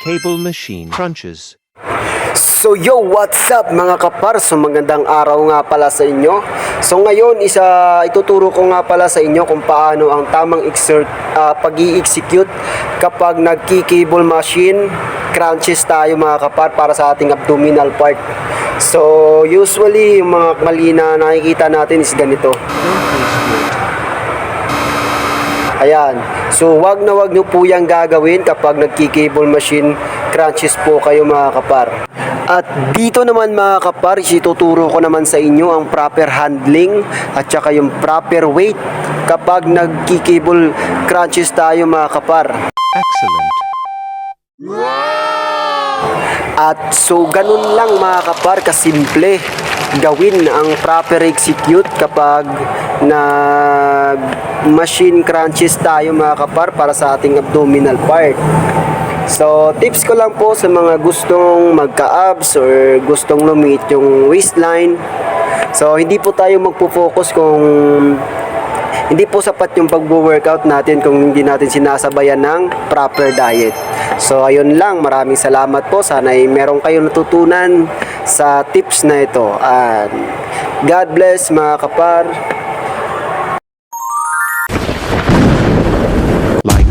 Cable machine crunches. So yo, what's up mga kapar? So magandang araw nga pala sa inyo. So ngayon ituturo ko nga pala sa inyo kung paano ang tamang pag-i-execute kapag nagki-cable machine crunches tayo mga kapar para sa ating abdominal part. So usually yung mga mali na nakikita natin is ganito. Ayan. So wag nyo po yung gagawin kapag nagki-cable machine crunches po kayo mga kapar. At dito naman mga kapar, ituturo ko naman sa inyo ang proper handling at saka yung proper weight kapag nagki-cable crunches tayo mga kapar. Excellent. At so ganun lang mga kapar, kasimple gawin ang proper execute kapag nag machine crunches tayo mga kapar para sa ating abdominal part. So tips ko lang po sa mga gustong magka-abs or gustong lumit yung waistline. So hindi po tayo magpo-focus kung hindi po sapat yung pag-workout natin kung hindi natin sinasabayan ng proper diet. So ayun lang, maraming salamat po. Sana ay meron kayong natutunan sa tips na ito. And God bless mga kapar. Like